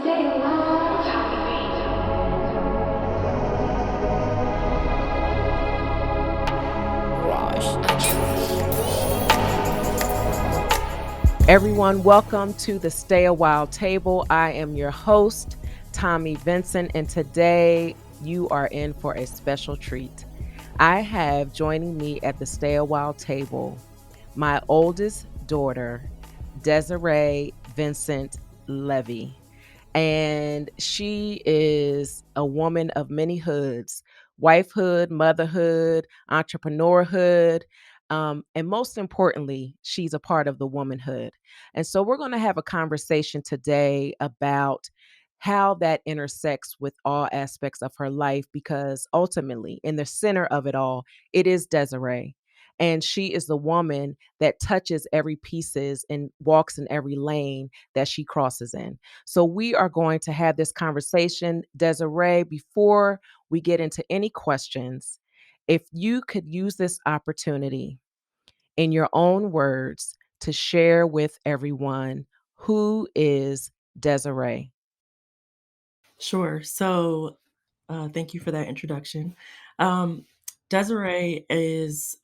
stay alive. Everyone, welcome to the Stay a While table. I am your host, Tommi Vincent, and today you are in for a special treat. I have joining me at the Stay a While table my oldest daughter, Desiré Vincent Levy. And she is a woman of many hoods: wifehood, motherhood, entrepreneurhood. And most importantly, she's a part of the womanhood. And so we're going to have a conversation today about how that intersects with all aspects of her life, because ultimately, in the center of it all, it is Desiree. And she is the woman that touches every pieces and walks in every lane that she crosses in. So we are going to have this conversation. Desiree, before we get into any questions, if you could use this opportunity in your own words to share with everyone, who is Desiree? Sure. Thank you for that introduction. Um, Desiree is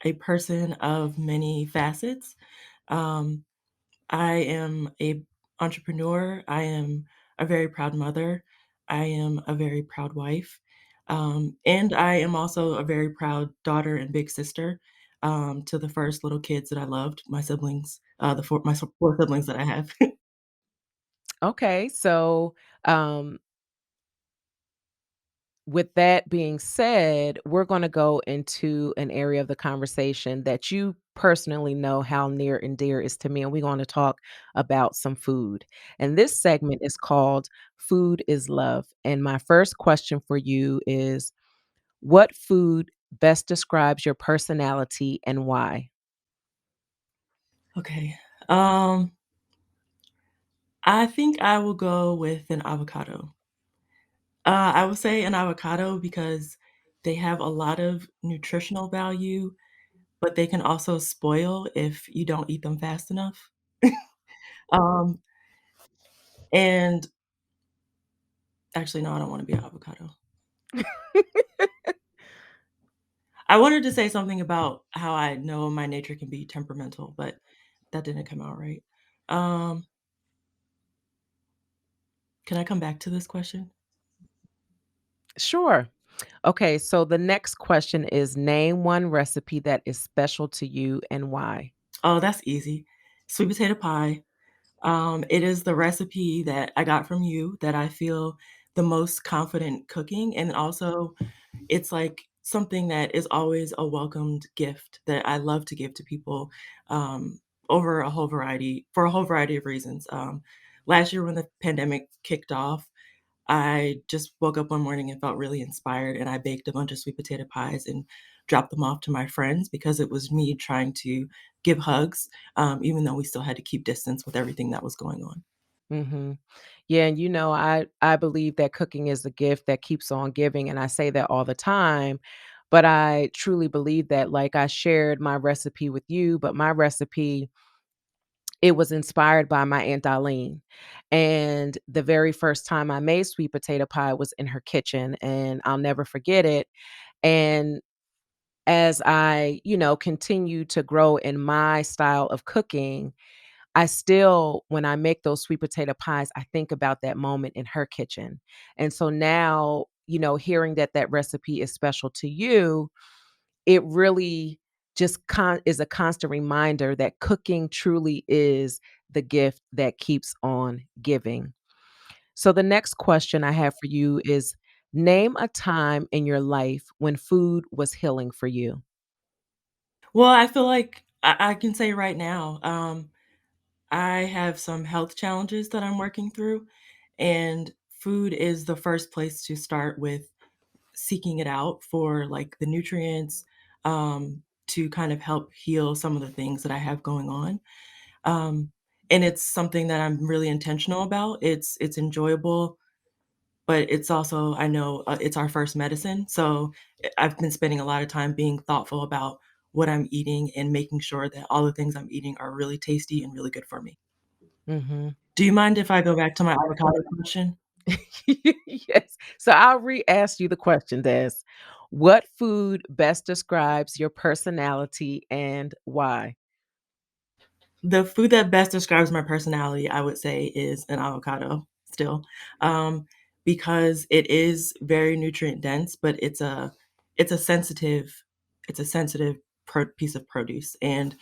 a person of many facets. Um, I am a entrepreneur. I am a very proud mother. I am a very proud wife. And I am also a very proud daughter and big sister to the first little kids that I loved, my siblings, my four siblings that I have. Okay, so um, with that being said, we're going to go into an area of the conversation that you personally know how near and dear is to me. And we're going to talk about some food. And this segment is called Food is Love. And my first question for you is, what food best describes your personality and why? Okay. Um, I think I will go with an avocado. I would say an avocado because they have a lot of nutritional value, but they can also spoil if you don't eat them fast enough. Um, and actually, no, I don't wanna be an avocado. I wanted to say something about how I know my nature can be temperamental, but that didn't come out right. Um, can I come back to this question? Sure. Okay, so the next question is, name one recipe that is special to you and why. Oh, that's easy. Sweet potato pie. It is the recipe that I got from you that I feel the most confident cooking, and also it's like something that is always a welcomed gift that I love to give to people, um, over a whole variety for a whole variety of reasons. Last year when the pandemic kicked off, I just woke up one morning and felt really inspired, and I baked a bunch of sweet potato pies and dropped them off to my friends because it was me trying to give hugs, even though we still had to keep distance with everything that was going on. Mhm. Yeah, and I believe that cooking is a gift that keeps on giving, and I say that all the time, but I truly believe that. Like, I shared my recipe with you, but my recipe, it was inspired by my Aunt Darlene. And the very first time I made sweet potato pie was in her kitchen, and I'll never forget it. And as I, continue to grow in my style of cooking, I still, when I make those sweet potato pies, I think about that moment in her kitchen. And so now, hearing that that recipe is special to you, it really just is a constant reminder that cooking truly is the gift that keeps on giving. So the next question I have for you is, name a time in your life when food was healing for you. Well, I feel like I can say right now, I have some health challenges that I'm working through, and food is the first place to start with seeking it out for like the nutrients, to kind of help heal some of the things that I have going on. Um, and it's something that I'm really intentional about. It's enjoyable, but it's also I know it's our first medicine. So I've been spending a lot of time being thoughtful about what I'm eating and making sure that all the things I'm eating are really tasty and really good for me. Mhm. Do you mind if I go back to my avocado question? Yes. So I'll re-ask you the question, Des. What food best describes your personality and why? The food that best describes my personality, I would say, is an avocado still, um, because it is very nutrient dense, but it's a sensitive it's a sensitive piece of produce, and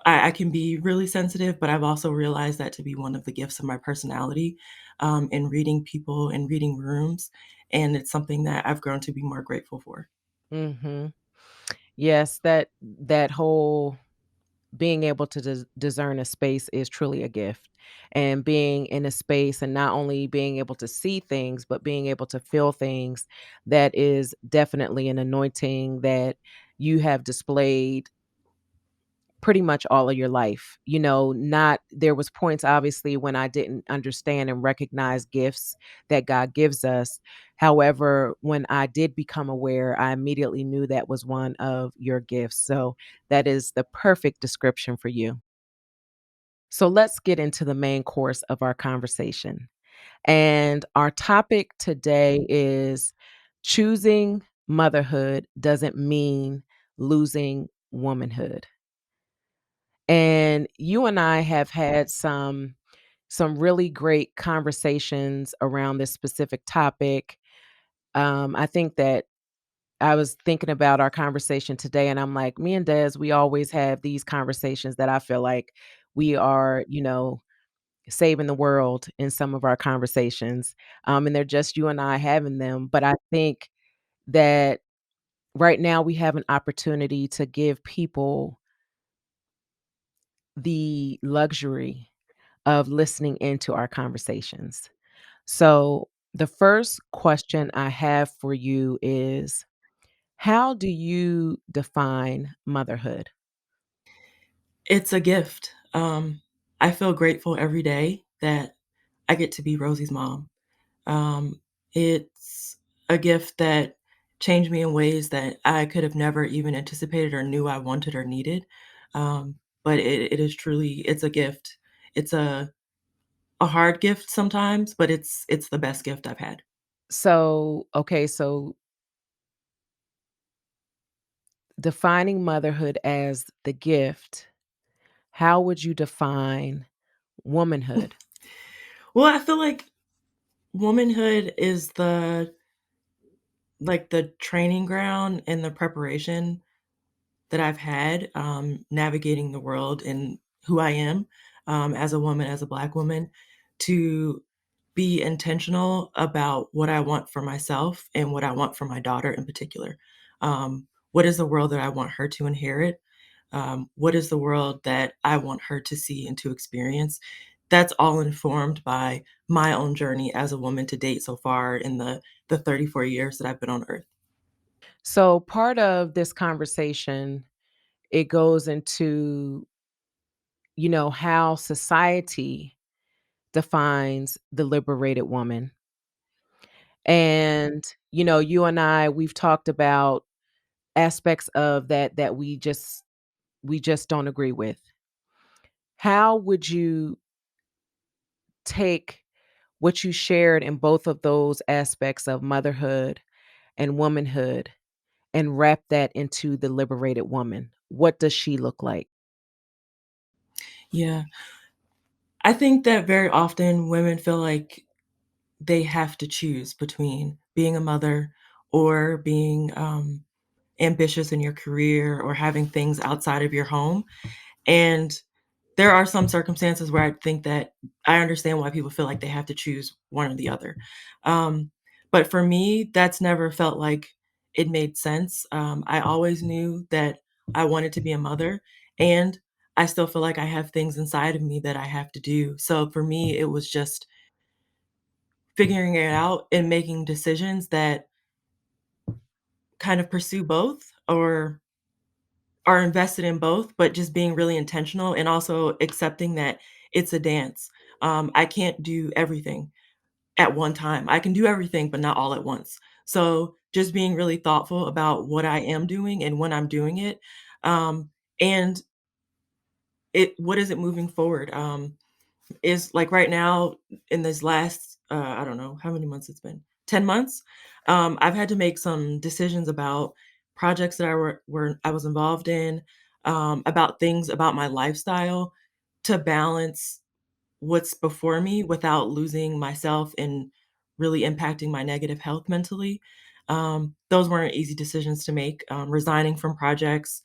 I can be really sensitive, but I've also realized that to be one of the gifts of my personality, in reading people and reading rooms, and it's something that I've grown to be more grateful for. Mhm. Yes, that whole being able to discern a space is truly a gift. And being in a space and not only being able to see things, but being able to feel things, that is definitely an anointing that you have displayed pretty much all of your life. Not there was points obviously when I didn't understand and recognize gifts that God gives us. However, when I did become aware, I immediately knew that was one of your gifts. So that is the perfect description for you. So let's get into the main course of our conversation. And our topic today is choosing motherhood doesn't mean losing womanhood. And you and I have had some really great conversations around this specific topic. I think that I was thinking about our conversation today, and I'm like, me and Des, we always have these conversations that I feel like we are, saving the world in some of our conversations. And they're just you and I having them. But I think that right now we have an opportunity to give people the luxury of listening into our conversations. So, the first question I have for you is, how do you define motherhood? It's a gift. I feel grateful every day that I get to be Rosie's mom. It's a gift that changed me in ways that I could have never even anticipated or knew I wanted or needed. But it is truly it's a gift. It's a hard gift sometimes, but it's the best gift I've had. So, okay, so defining motherhood as the gift, how would you define womanhood? Well, I feel like womanhood is the training ground and the preparation that I've had, navigating the world and who I am, as a woman, as a Black woman, to be intentional about what I want for myself and what I want for my daughter in particular. What is the world that I want her to inherit? What is the world that I want her to see and to experience? That's all informed by my own journey as a woman to date so far in the 34 years that I've been on earth. So, part of this conversation, it goes into, how society defines the liberated woman. And, you and I, we've talked about aspects of that we just don't agree with. How would you take what you shared in both of those aspects of motherhood and womanhood and wrap that into the liberated woman? What does she look like? Yeah. I think that very often women feel like they have to choose between being a mother or being ambitious in your career or having things outside of your home. And there are some circumstances where I think that I understand why people feel like they have to choose one or the other. Um, but for me, that's never felt like it made sense. I always knew that I wanted to be a mother, and I still feel like I have things inside of me that I have to do. So for me, it was just figuring it out and making decisions that kind of pursue both or are invested in both, but just being really intentional and also accepting that it's a dance. I can't do everything at one time. I can do everything, but not all at once. So just being really thoughtful about what I am doing and when I'm doing it, and what is it moving forward? is like right now in this last, I don't know how many months it's been, 10 months. I've had to make some decisions about projects that I was involved in, about things about my lifestyle to balance what's before me without losing myself and really impacting my negative health mentally. Those weren't easy decisions to make. Resigning from projects,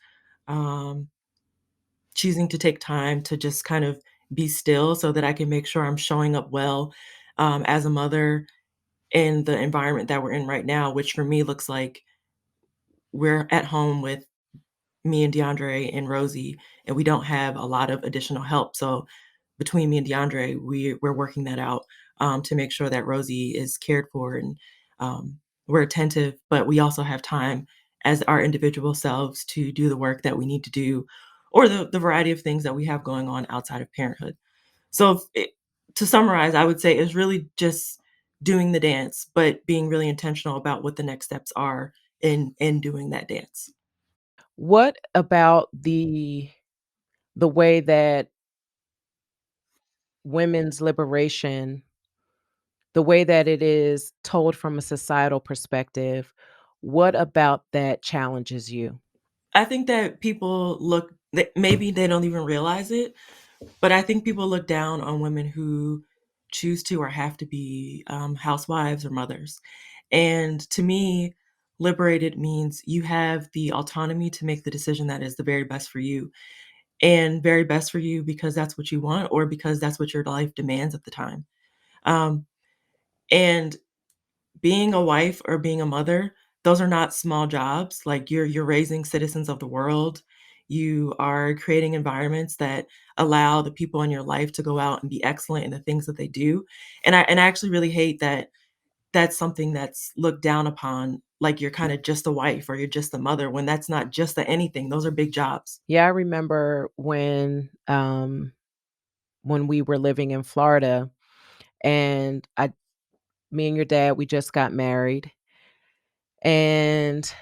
um, choosing to take time to just kind of be still so that I can make sure I'm showing up well, as a mother in the environment that we're in right now, which for me looks like we're at home with me and DeAndre and Rosie, and we don't have a lot of additional help. So between me and DeAndre, we're working that out, to make sure that Rosie is cared for and, we're attentive, but we also have time as our individual selves to do the work that we need to do, or the variety of things that we have going on outside of parenthood. So to summarize, I would say it's really just doing the dance, but being really intentional about what the next steps are in doing that dance. What about the way that women's liberation, the way that it is told from a societal perspective, what about that challenges you? I think that people look that maybe they don't even realize it, but I think people look down on women who choose to or have to be, housewives or mothers. And to me, liberated means you have the autonomy to make the decision that is the very best for you, and very best for you because that's what you want or because that's what your life demands at the time. Um, and being a wife or being a mother, those are not small jobs. Like you're raising citizens of the world. You are creating environments that allow the people in your life to go out and be excellent in the things that they do. And I actually really hate that that's something that's looked down upon, like you're kind of just a wife or you're just a mother when that's not just a anything. Those are big jobs. Yeah, I remember when we were living in Florida and I me and your dad, we just got married, and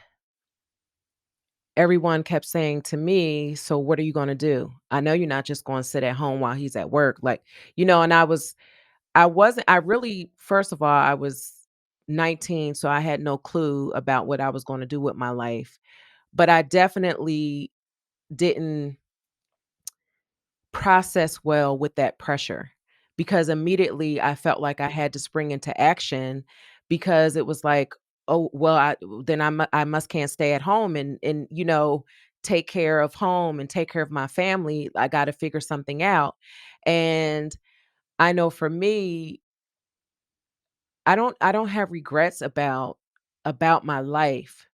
everyone kept saying to me, "So what are you gonna do? I know you're not just gonna sit at home while he's at work." Like, and I wasn't I really first of all, I was 19, so I had no clue about what I was gonna do with my life. But I definitely didn't process well with that pressure because immediately I felt like I had to spring into action because it was like, "Oh, well, then I must can't stay at home and take care of home and take care of my family. I got to figure something out." And I know for me, I don't have regrets about my life,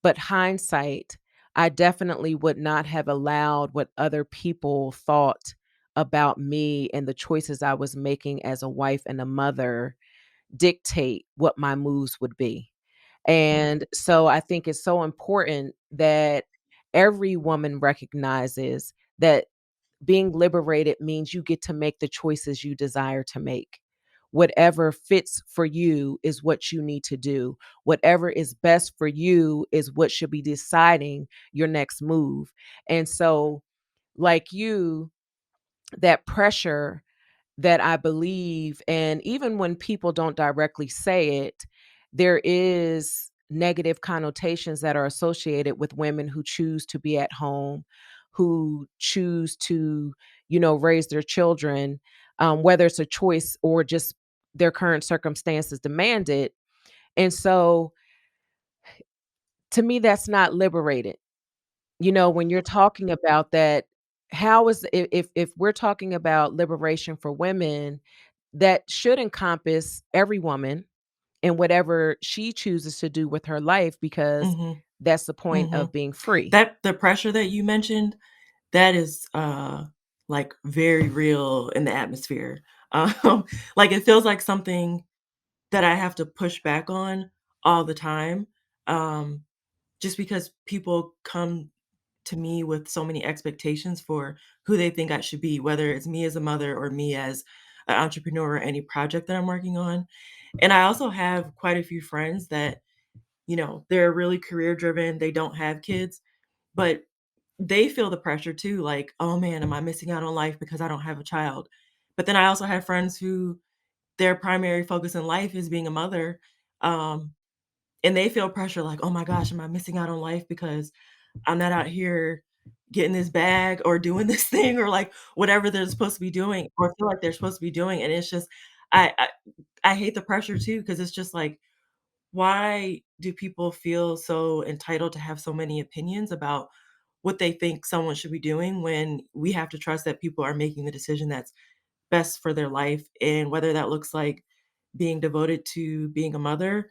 but hindsight, I definitely would not have allowed what other people thought about me and the choices I was making as a wife and a mother dictate what my moves would be. And so I think it's so important that every woman recognizes that being liberated means you get to make the choices you desire to make. Whatever fits for you is what you need to do. Whatever is best for you is what should be deciding your next move. And so, like you, that pressure that I believe, and even when people don't directly say it, there is negative connotations that are associated with women who choose to be at home, who choose to, raise their children, whether it's a choice or just their current circumstances demand it. And so to me, that's not liberated. When you're talking about that, how is if we're talking about liberation for women, that should encompass every woman and whatever she chooses to do with her life because Mhm. that's the point of Mhm. being free. That the pressure that you mentioned, that is, like, very real in the atmosphere. Um, like, it feels like something that I have to push back on all the time, um, just because people come to me with so many expectations for who they think I should be, whether it's me as a mother or me as an entrepreneur or any project that I'm working on. And I also have quite a few friends that, they're really career driven, they don't have kids, but they feel the pressure too, like, "Oh, man, am I missing out on life because I don't have a child?" But then I also have friends who their primary focus in life is being a mother, um, and they feel pressure like, "Oh my gosh, am I missing out on life because I'm not out here getting this bag or doing this thing," or like whatever they're supposed to be doing or feel like they're supposed to be doing, and it's just I I I hate the pressure too because it's just like, why do people feel so entitled to have so many opinions about what they think someone should be doing when we have to trust that people are making the decision that's best for their life, and whether that looks like being devoted to being a mother,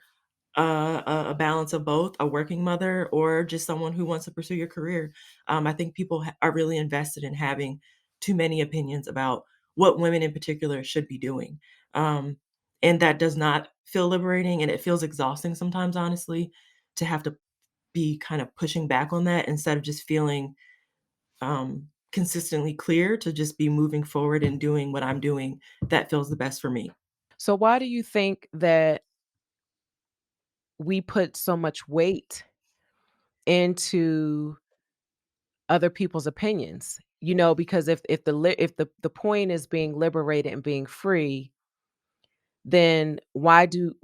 a balance of both, a working mother, or just someone who wants to pursue your career. I think people are really invested in having too many opinions about what women in particular should be doing. Um, and that does not feel liberating, and it feels exhausting sometimes, honestly, to have to be kind of pushing back on that instead of just feeling consistently clear to just be moving forward and doing what I'm doing that feels the best for me. So why do you think that we put so much weight into other people's opinions? Because if the point is being liberated and being free, then why do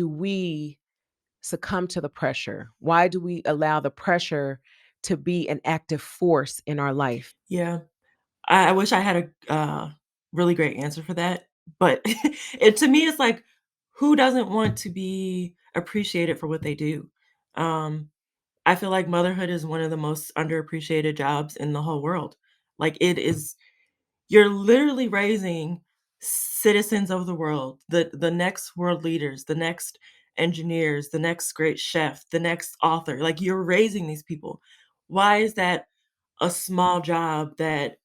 we succumb to the pressure? Why do we allow the pressure to be an active force in our life? Yeah. I wish I had a really great answer for that, but it to me, it's like, who doesn't want to be appreciated for what they do? Um, I feel like motherhood is one of the most underappreciated jobs in the whole world. Like, it is you're literally raising citizens of the world, the next world leaders, the next engineers, the next great chef, the next author. Like, you're raising these people. Why is that a small job that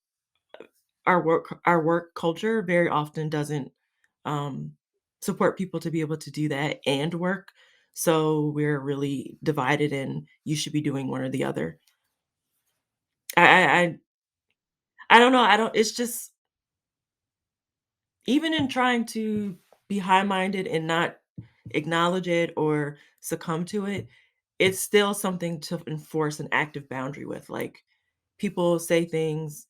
our work culture very often doesn't, um, support people to be able to do that and work, so we're really divided and you should be doing one or the other. I don't know, I don't it's just even in trying to be high-minded and not acknowledge it or succumb to it, it's still something to enforce an active boundary with, like, people say things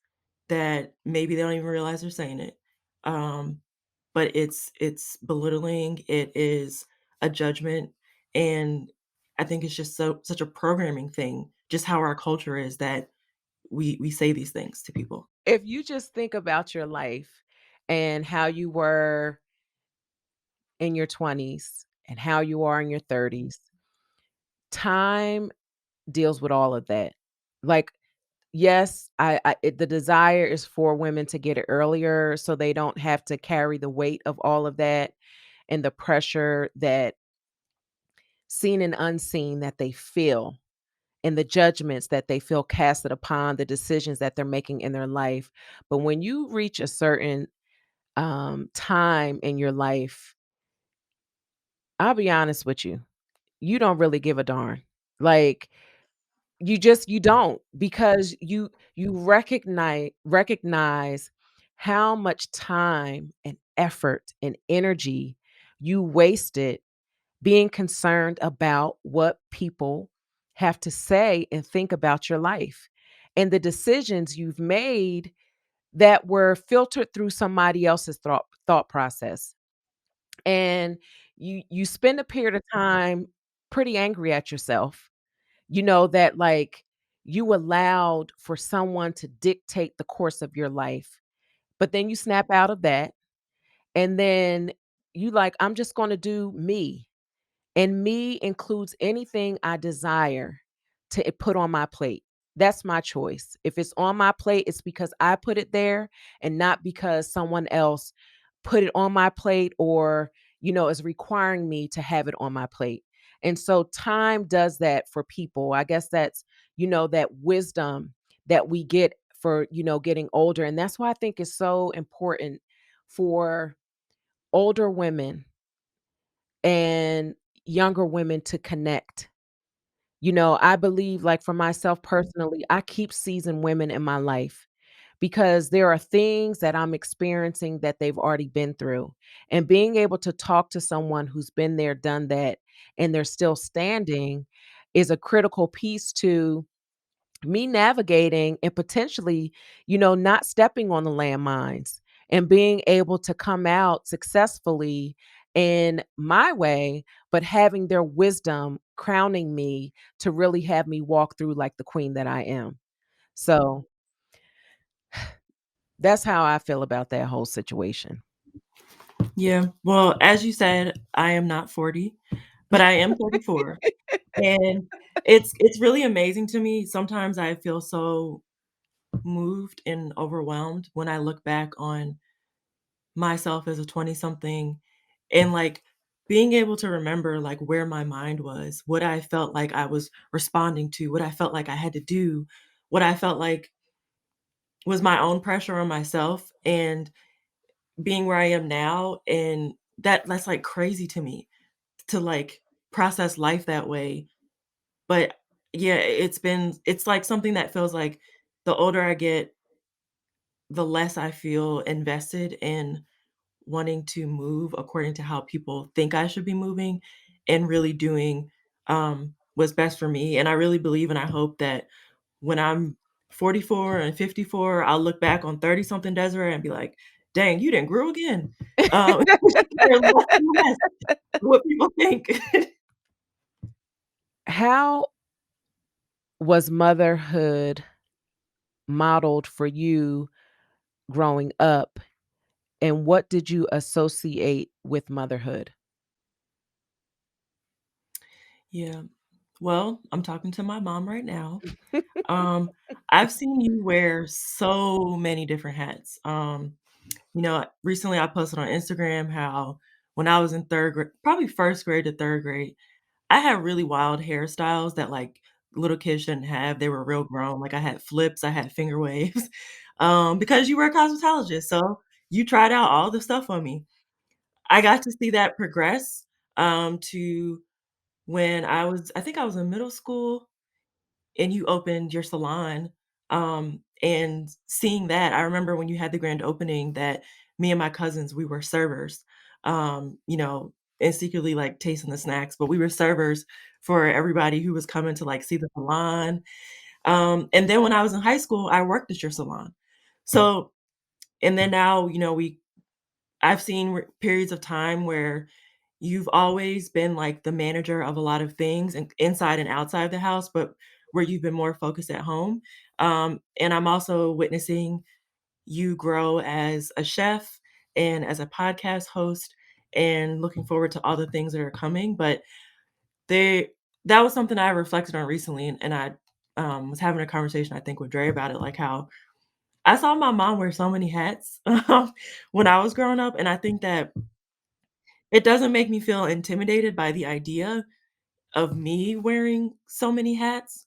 that maybe they don't even realize they're saying it, um, but it's belittling, it is a judgment, and I think it's just such a programming thing, just how our culture is that we say these things to people. If you just think about your life and how you were in your 20s and how you are in your 30s, time deals with all of that. Like, yes, the desire is for women to get it earlier so they don't have to carry the weight of all of that and the pressure that seen and unseen that they feel and the judgments that they feel casted upon the decisions that they're making in their life. But when you reach a certain time in your life, I'll be honest with you, you don't really give a darn. Like, you don't, because you recognize how much time and effort and energy you wasted being concerned about what people have to say and think about your life and the decisions you've made that were filtered through somebody else's thought process. And you spend a period of time pretty angry at yourself, that like you allowed for someone to dictate the course of your life. But then you snap out of that, and then you like, I'm just going to do me. And me includes anything I desire to put on my plate. That's my choice. If it's on my plate, it's because I put it there and not because someone else put it on my plate or, is requiring me to have it on my plate. And so time does that for people. I guess that's, that wisdom that we get for, getting older. And that's why I think it's so important for older women and younger women to connect. I believe, like, for myself personally, I keep seasoned women in my life because there are things that I'm experiencing that they've already been through. And being able to talk to someone who's been there, done that, and they're still standing is a critical piece to me navigating and potentially, not stepping on the landmines and being able to come out successfully in my way, but having their wisdom crowning me to really have me walk through like the queen that I am. So that's how I feel about that whole situation. Yeah. Well, as you said, I am not 40, but I am 34, and it's really amazing to me. Sometimes I feel so moved and overwhelmed when I look back on myself as a 20 something and like being able to remember like where my mind was, what I felt like I was responding to, what I felt like I had to do, what I felt like was my own pressure on myself and being where I am now and that's like crazy to me to like process life that way. But yeah, it's like something that feels like the older I get, the less I feel invested in wanting to move according to how people think I should be moving and really doing what's best for me. And I really believe and I hope that when I'm 44 and 54, I'll look back on 30 something Desiree and be like, dang, you didn't grow again. Care less and less what people think. How was motherhood modeled for you growing up, and what did you associate with motherhood? Yeah. Well, I'm talking to my mom right now. Um, I've seen you wear so many different hats. Recently I posted on Instagram how when I was in 3rd grade, probably 1st grade to 3rd grade, I had really wild hairstyles that, like, little kids shouldn't have. They were real grown. Like, I had flips, I had finger waves, because you were a cosmetologist, so you tried out all the stuff on me. I got to see that progress, to when I think I was in middle school and you opened your salon, and seeing that, I remember when you had the grand opening that me and my cousins, we were servers, and secretly, like, tasting the snacks, but we were servers for everybody who was coming to, like, see the salon, and then when I was in high school, I worked at your salon. So and then now, I've seen periods of time where you've always been like the manager of a lot of things and inside and outside the house, but where you've been more focused at home. And I'm also witnessing you grow as a chef and as a podcast host and looking forward to all the things that are coming. But they that was something I reflected on recently and I was having a conversation I think with Dre about it, like how I saw my mom wear so many hats when I was growing up. And I think that it doesn't make me feel intimidated by the idea of me wearing so many hats.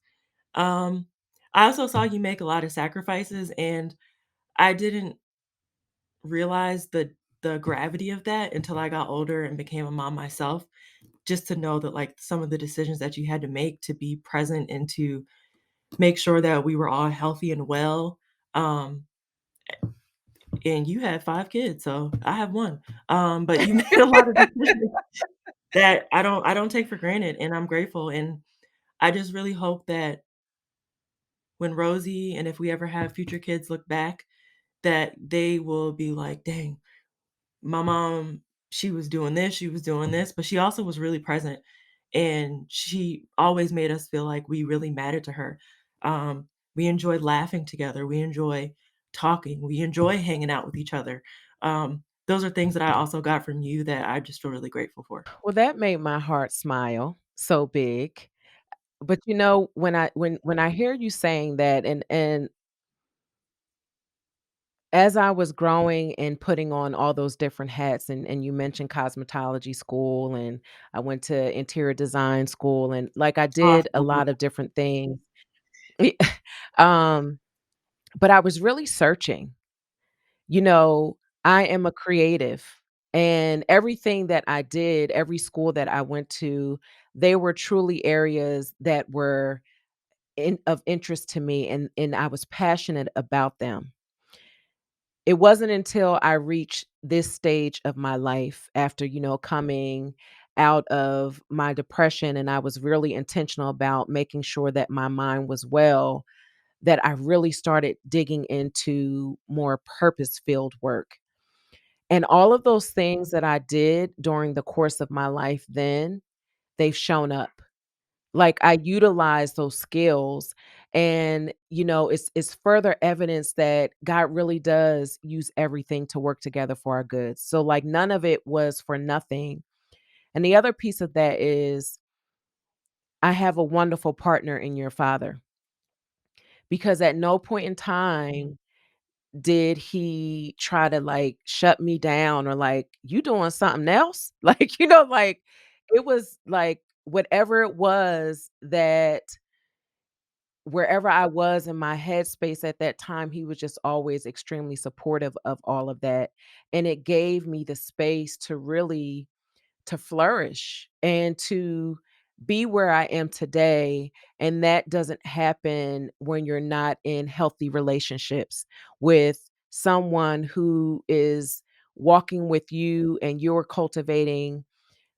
Um, I also saw you make a lot of sacrifices, and I didn't realize the gravity of that until I got older and became a mom myself. Just to know that like some of the decisions that you had to make to be present and to make sure that we were all healthy and well. Um, and you had 5 kids, so I have one. But you made a lot of decisions that I don't take for granted, and I'm grateful. And I just really hope that when Rosie and if we ever have future kids look back, that they will be like, "Dang, my mom, she was doing this, she was doing this," but she also was really present, and she always made us feel like we really mattered to her. We enjoy laughing together, we enjoy talking, we enjoy hanging out with each other. Those are things that I also got from you that I just feel really grateful for. Well, that made my heart smile so big. But, when I hear you saying that and as I was growing and putting on all those different hats and you mentioned cosmetology school and I went to interior design school and, like, I did a Awesome. lot of different things. Um, but I was really searching. You know, I am a creative, and everything that I did, every school that I went to, they were truly areas that were of interest to me, and I was passionate about them. It wasn't until I reached this stage of my life after, coming out of my depression, and I was really intentional about making sure that my mind was well, that I really started digging into more purpose-filled work. And all of those things that I did during the course of my life then, they've shown up. Like, I utilize those skills and, it's further evidence that God really does use everything to work together for our good. So, like, none of it was for nothing. And the other piece of that is I have a wonderful partner in your father, because at no point in time did he try to, like, shut me down or, like, "You doing something else?" Like, like, it was, like, whatever it was that wherever I was in my headspace at that time, he was just always extremely supportive of all of that, and it gave me the space to really to flourish and to be where I am today, and that doesn't happen when you're not in healthy relationships with someone who is walking with you and you're cultivating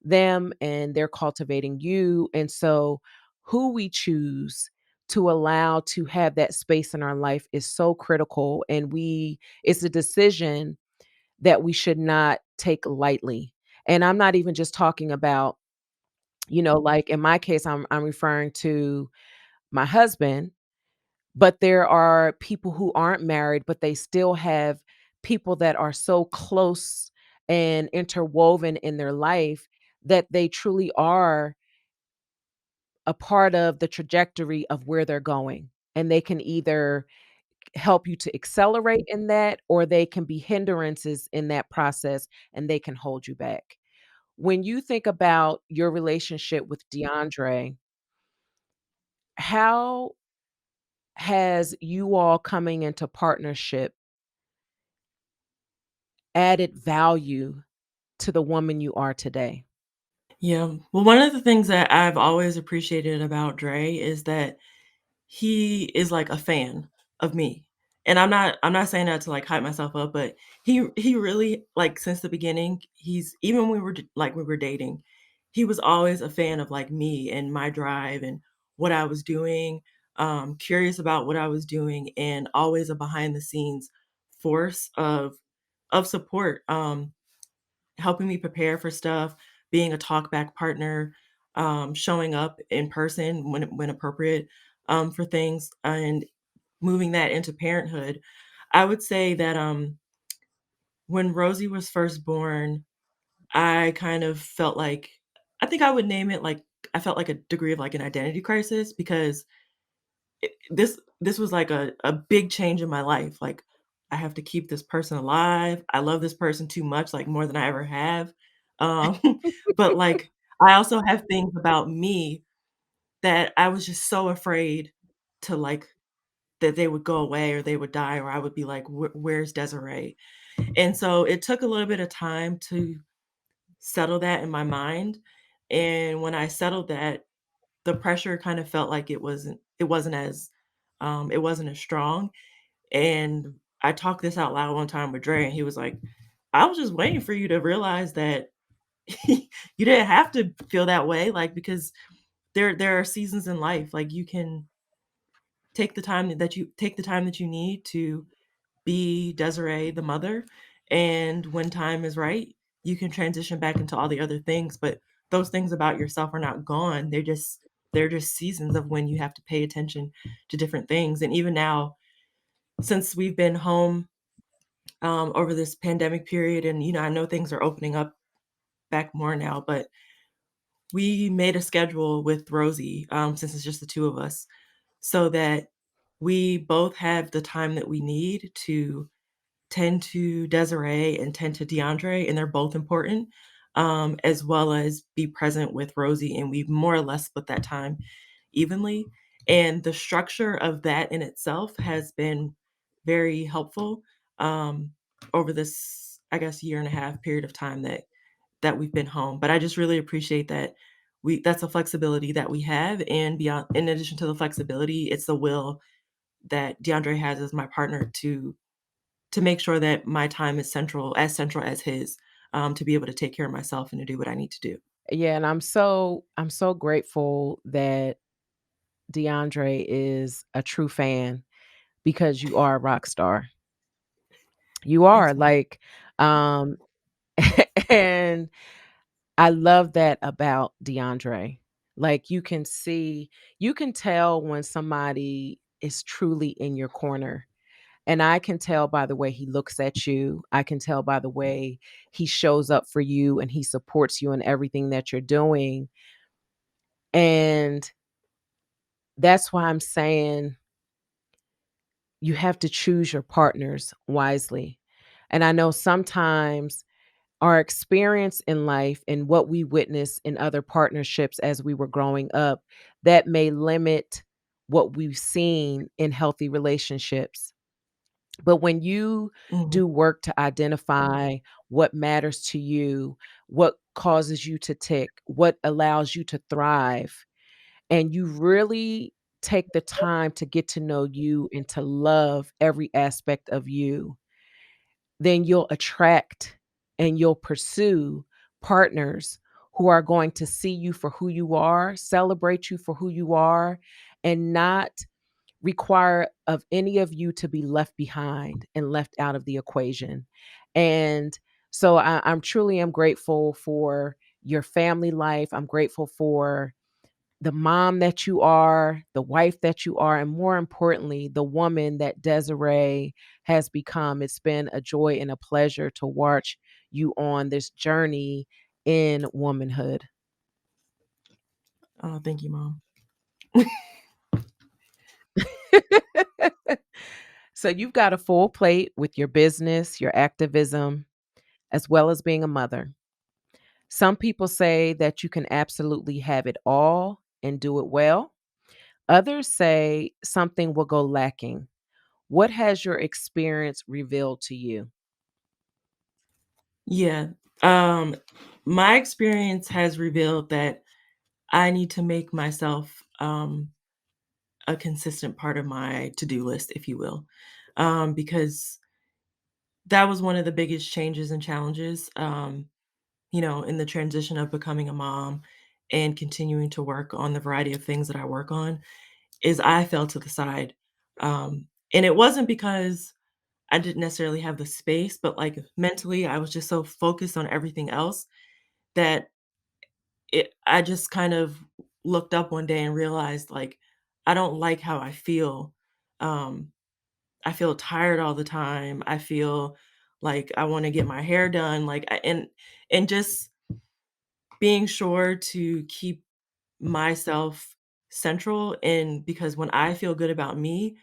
them and they're cultivating you. And so, who we choose to allow to have that space in our life is so critical. And it's a decision that we should not take lightly. And I'm not even just talking about, like in my case, I'm referring to my husband, but there are people who aren't married, but they still have people that are so close and interwoven in their life that they truly are a part of the trajectory of where they're going. And they can either help you to accelerate in that, or they can be hindrances in that process and they can hold you back. When you think about your relationship with DeAndre, how has you all coming into partnership added value to the woman you are today? Yeah. Well, one of the things that I've always appreciated about Dre is that he is like a fan of me. And I'm not saying that to like hype myself up, but he really like since the beginning, he's even when we were dating, he was always a fan of like me and my drive and what I was doing, curious about what I was doing and always a behind the scenes force of support. Helping me prepare for stuff, being a talk back partner, showing up in person when appropriate, for things, and moving that into parenthood. I would say that, when Rosie was first born, I kind of felt like I think I would name it like I felt like a degree of like an identity crisis because this was like a big change in my life. Like I have to keep this person alive. I love this person too much, like more than I ever have. Um, but like I also have things about me that I was just so afraid to like that they would go away or they would die or I would be like, Where's Desiree?" And so it took a little bit of time to settle that in my mind. And when I settled that, the pressure kind of felt like it wasn't as strong. And I talked this out loud one time with Dre, and he was like, "I was just waiting for you to realize that you didn't have to feel that way, like, because there are seasons in life, like, you can take the time that you need to be Desiree the mother, and when time is right, you can transition back into all the other things, but those things about yourself are not gone. They're just seasons of when you have to pay attention to different things, and even now, since we've been home over this pandemic period. And, I know things are opening up back more now, but we made a schedule with Rosie since it's just the two of us so that we both have the time that we need to tend to Desiree and tend to DeAndre, and they're both important, as well as be present with Rosie. And we more or less split that time evenly. And the structure of that in itself has been very helpful um, over this, I guess, year and a half period of time that we've been home. But I just really appreciate that that's a flexibility that we have, and beyond, in addition to the flexibility, it's the will that DeAndre has as my partner to make sure that my time is central as his, to be able to take care of myself and to do what I need to do. Yeah, and I'm so grateful that DeAndre is a true fan because you are a rock star. You Thanks, are man. like Um, and I love that about DeAndre. Like you can tell when somebody is truly in your corner. And I can tell by the way he looks at you. I can tell by the way he shows up for you and he supports you in everything that you're doing. And that's why I'm saying you have to choose your partners wisely. And I know sometimes our experience in life and what we witnessed in other partnerships as we were growing up, that may limit what we've seen in healthy relationships. But when you Mhm. do work to identify what matters to you, what causes you to tick, what allows you to thrive, and you really take the time to get to know you and to love every aspect of you, then you'll attract and you'll pursue partners who are going to see you for who you are, celebrate you for who you are, and not require of any of you to be left behind and left out of the equation. And so I'm truly am grateful for your family life. I'm grateful for the mom that you are, the wife that you are, and more importantly, the woman that Desiree has become. It's been a joy and a pleasure to watch you on this journey in womanhood. Oh, thank you, mom. So you've got a full plate with your business, your activism, as well as being a mother. Some people say that you can absolutely have it all and do it well. Others say something will go lacking. What has your experience revealed to you? Yeah. Um, my experience has revealed that I need to make myself a consistent part of my to-do list, if you will. Because that was one of the biggest changes and challenges, in the transition of becoming a mom and continuing to work on the variety of things that I work on, is I fell to the side. And it wasn't because I didn't necessarily have the space, but like mentally, I was just so focused on everything else that I just kind of looked up one day and realized like I don't like how I feel. Um, I feel tired all the time. I feel like I want to get my hair done, and just being sure to keep myself central. And because when I feel good about me,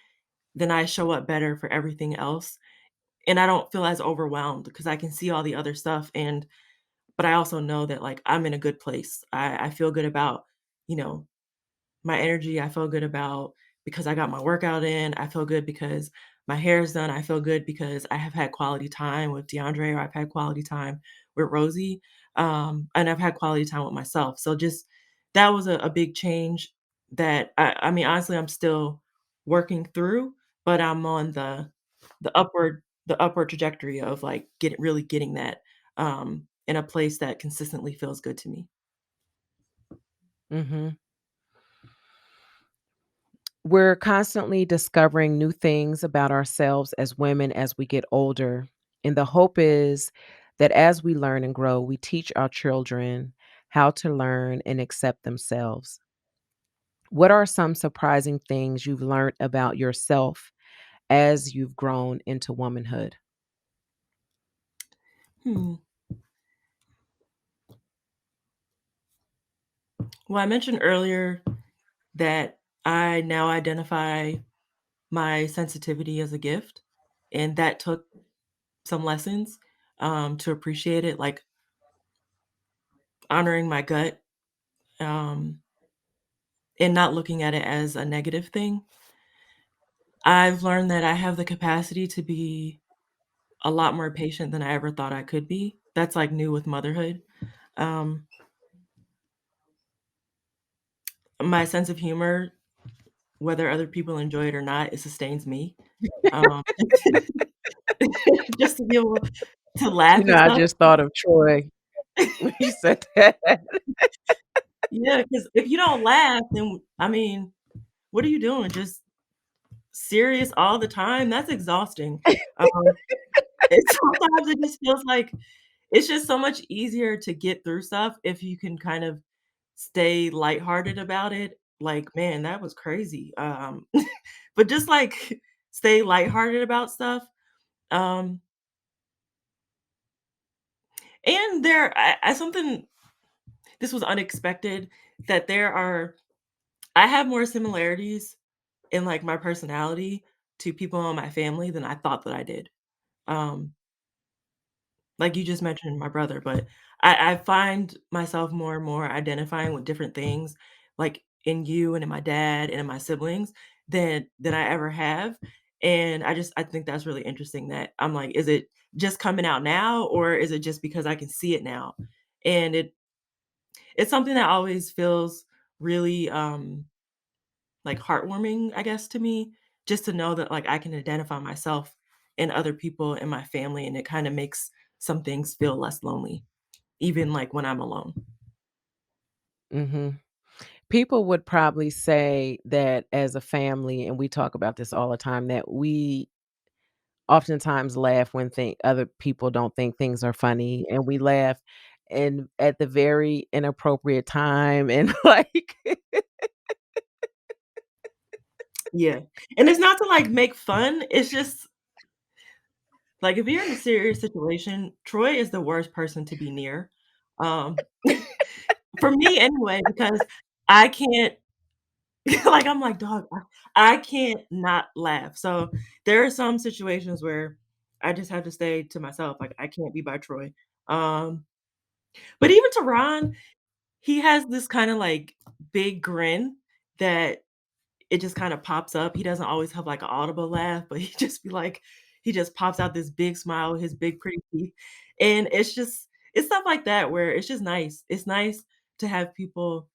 then I show up better for everything else. And I don't feel as overwhelmed because I can see all the other stuff. And but I also know that like I'm in a good place. I feel good about, you know, my energy. I feel good about because I got my workout in. I feel good because my hair is done. I feel good because I have had quality time with DeAndre, or I've had quality time with Rosie. And I've had quality time with myself. So just that was a big change that I mean, honestly, I'm still working through, but I'm on the upward trajectory of like getting that in a place that consistently feels good to me. Mhm. We're constantly discovering new things about ourselves as women as we get older. And the hope is that as we learn and grow, we teach our children how to learn and accept themselves. What are some surprising things you've learned about yourself as you've grown into womanhood? Hmm. Well, I mentioned earlier that I now identify my sensitivity as a gift, and that took some lessons, to appreciate it, like honoring my gut, um, and not looking at it as a negative thing. I've learned that I have the capacity to be a lot more patient than I ever thought I could be. That's, like, new with motherhood. Um, my sense of humor, whether other people enjoy it or not, it sustains me. Um, just to be able to You laugh know, at I stuff. just thought of Troy when you said that. Yeah, because if you don't laugh, then I mean, what are you doing? Just serious all the time? That's exhausting. Um, sometimes it just feels like it's just so much easier to get through stuff if you can kind of stay lighthearted about it. Like, "Man, that was crazy." But just, like, stay lighthearted about stuff. Um, and there I something this was unexpected, that there are I have more similarities in, like, my personality to people in my family than I thought that I did. Um, like you just mentioned my brother, but I find myself more and more identifying with different things, like, in you and in my dad and in my siblings than I ever have, and I think that's really interesting that I'm like, "Is it just coming out now, or is it just because I can see it now?" And it's something that always feels really, like, heartwarming, I guess, to me, just to know that, like, I can identify myself and other people in my family, and it kinda makes some things feel less lonely, even, like, when I'm alone. Mhm. People would probably say that as a family, and we talk about this all the time, that we oftentimes laugh when other people don't think things are funny, and we laugh and at the very inappropriate time and, like Yeah, and it's not to, like, make fun, it's just like, if you're in a serious situation, Troy is the worst person to be near, um, for me anyway, because I can't like, I'm like, "Dog, I can't not laugh." So, there are some situations where I just have to stay to myself, like, I can't be by Troy. Um, but even to Ron, he has this kinda, like, big grin that it just kinda pops up. He doesn't always have, like, an audible laugh, but he just pops out this big smile with his big pretty teeth, and it's stuff like that where it's just nice. It's nice to have people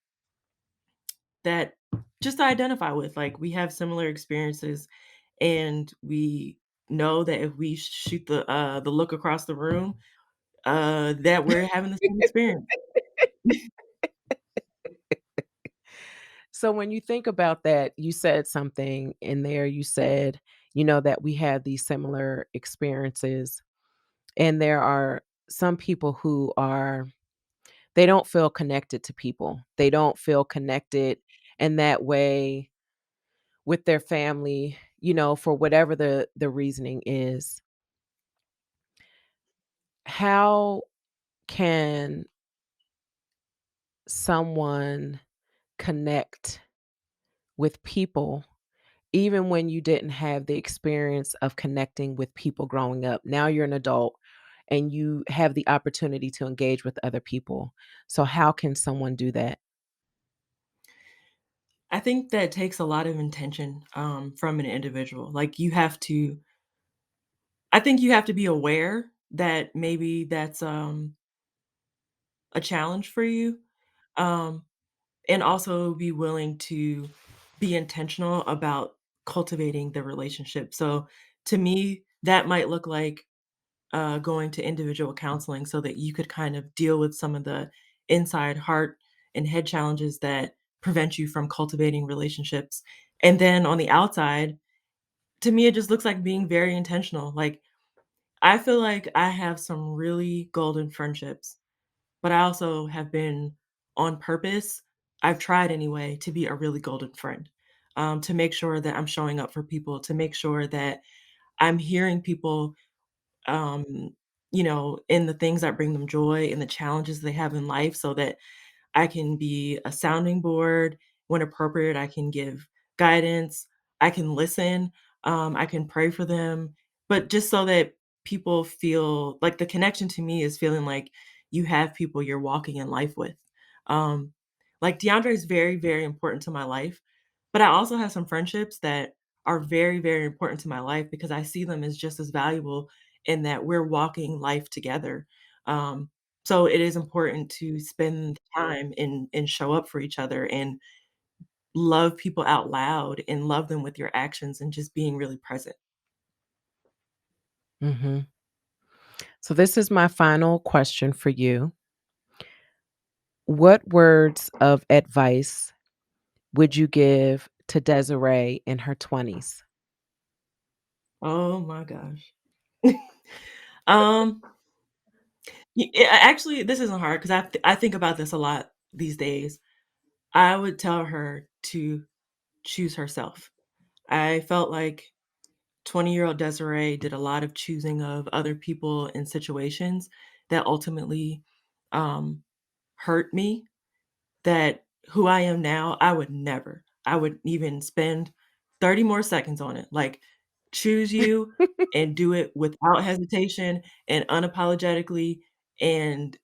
that just to identify with, like, we have similar experiences, and we know that if we shoot the look across the room, that we're having the same experience. So when you think about that, you said something in there, you said, that we have these similar experiences, and there are some people who are they don't feel connected to people. They don't feel connected in that way with their family, for whatever the reasoning is. How can someone connect with people even when you didn't have the experience of connecting with people growing up? Now you're an adult and you have the opportunity to engage with other people. So how can someone do that? I think that takes a lot of intention, from an individual. Like, you have to I think you have to be aware that maybe that's, a challenge for you, um, and also be willing to be intentional about cultivating the relationship. So, to me, that might look like, going to individual counseling so that you could kind of deal with some of the inside heart and head challenges that prevent you from cultivating relationships. And then on the outside, to me, it just looks like being very intentional. Like, I feel like I have some really golden friendships, but I also have been on purpose. I've tried anyway to be a really golden friend, to make sure that I'm showing up for people, to make sure that I'm hearing people, um, in the things that bring them joy and the challenges they have in life so that I can be a sounding board. When appropriate, I can give guidance, I can listen, I can pray for them, but just so that people feel like the connection to me is feeling like you have people you're walking in life with. Um, like DeAndre is very, very important to my life, but I also have some friendships that are very, very important to my life because I see them as just as valuable in that we're walking life together. Um, so it is important to spend time and show up for each other and love people out loud and love them with your actions and just being really present. Mhm. So this is my final question for you. What words of advice would you give to Desiree in her 20s? Oh my gosh. Um, actually, this isn't hard because I think about this a lot these days. I would tell her to choose herself. I felt like 20-year-old Desiree did a lot of choosing of other people and situations that ultimately um, hurt me. That who I am now, I would never. I would even spend 30 more seconds on it. Like, choose you and do it without hesitation and unapologetically. And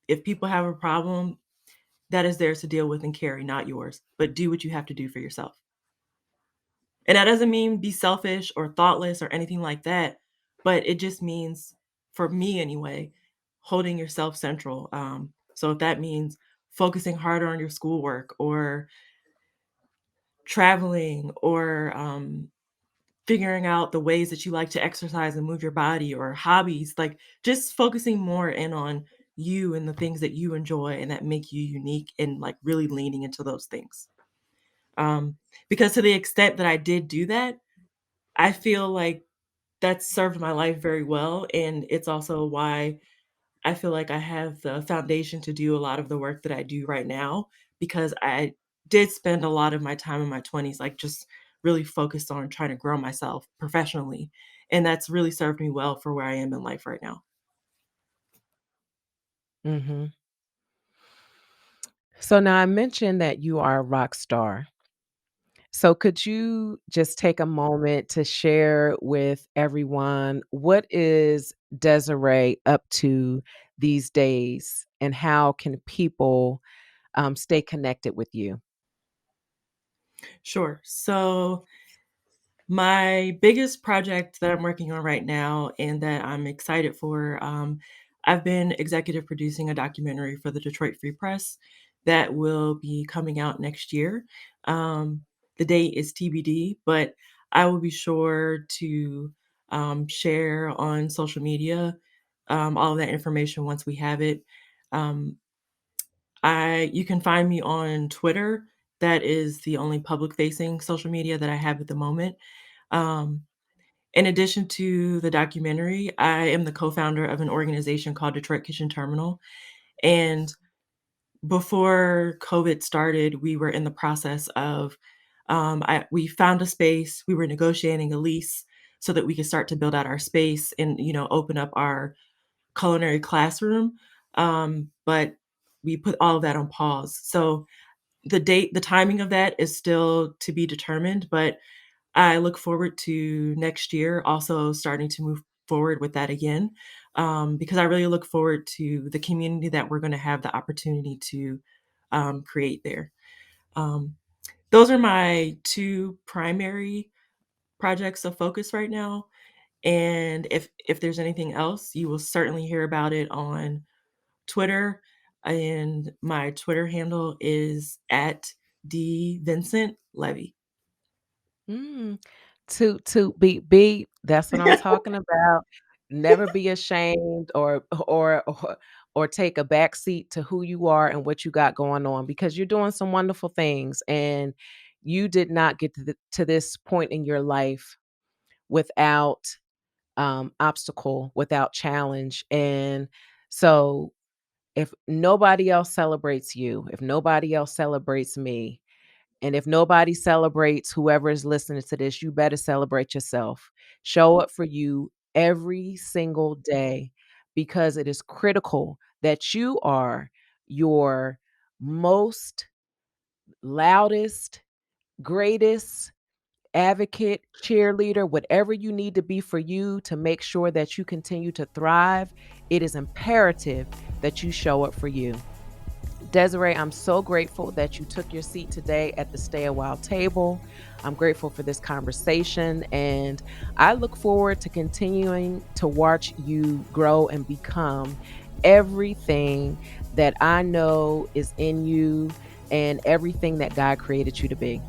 if people have a problem, that is theirs to deal with and carry, not yours. But do what you have to do for yourself. And that doesn't mean be selfish or thoughtless or anything like that, but it just means, for me anyway, holding yourself central. So if that means focusing harder on your schoolwork or traveling or figuring out the ways that you like to exercise and move your body or hobbies, like just focusing more in on you and the things that you enjoy and that make you unique and like really leaning into those things. Um, because to the extent that I did do that, I feel like that's served my life very well, and it's also why I feel like I have the foundation to do a lot of the work that I do right now, because I did spend a lot of my time in my 20s, like, just really focused on trying to grow myself professionally, and that's really served me well for where I am in life right now. Mhm. So now I mentioned that you are a rock star. So could you just take a moment to share with everyone what is Desiree up to these days and how can people stay connected with you? Sure. So my biggest project that I'm working on right now and that I'm excited for, I've been executive producing a documentary for the Detroit Free Press that will be coming out next year. The date is TBD, but I will be sure to share on social media all of that information once we have it. Um, you can find me on Twitter. That is the only public facing social media that I have at the moment. Um, in addition to the documentary, I am the co-founder of an organization called Detroit Kitchen Terminal. And before COVID started, we were in the process of we found a space, we were negotiating a lease so that we could start to build out our space and open up our culinary classroom. But we put all of that on pause. So the timing of that is still to be determined, but I look forward to next year also starting to move forward with that again, because I really look forward to the community that we're going to have the opportunity to create there. Um, those are my two primary projects of focus right now. And if there's anything else, you will certainly hear about it on Twitter. And my Twitter handle is at D Vincent Levy. Mm. To be that's what I'm talking about. Never be ashamed or take a back seat to who you are and what you got going on because you're doing some wonderful things and you did not get to this point in your life without obstacle, without challenge. And so if nobody else celebrates you, if nobody else celebrates me, and if nobody celebrates whoever is listening to this, you better celebrate yourself. Show up for you every single day because it is critical that you are your most loudest, greatest advocate, cheerleader, whatever you need to be for you to make sure that you continue to thrive. It is imperative that you show up for you. Desiree, I'm so grateful that you took your seat today at the Stay a While table. I'm grateful for this conversation, and I look forward to continuing to watch you grow and become everything that I know is in you and everything that God created you to be.